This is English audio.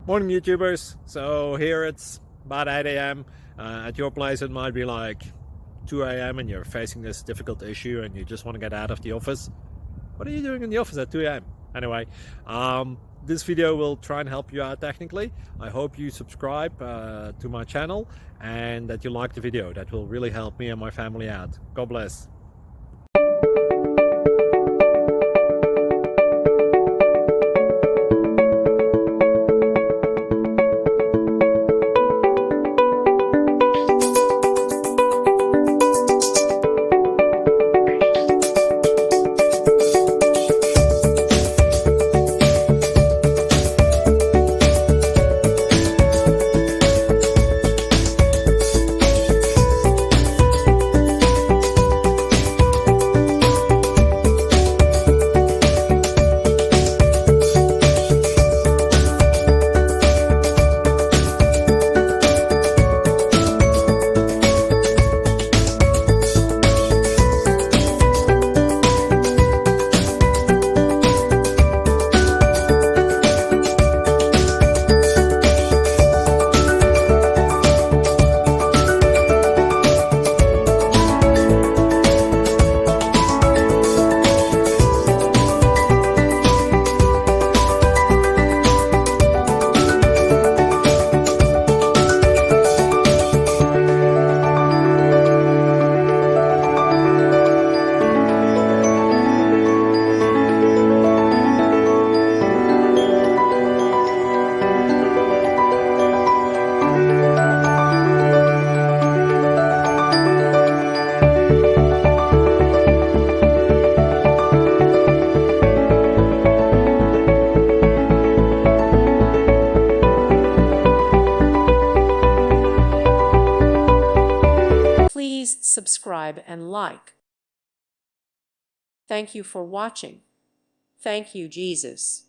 Morning YouTubers. So here it's about 8 a.m. At your place it might be like 2 a.m. and you're facing this difficult issue and you just want to get out of the office. What are you doing in the office at 2 a.m.? Anyway, this video will try and help you out technically. I hope you subscribe to my channel and that you like the video. That will really help me and my family out. God bless. Please subscribe and like. Thank you for watching. Thank you, Jesus.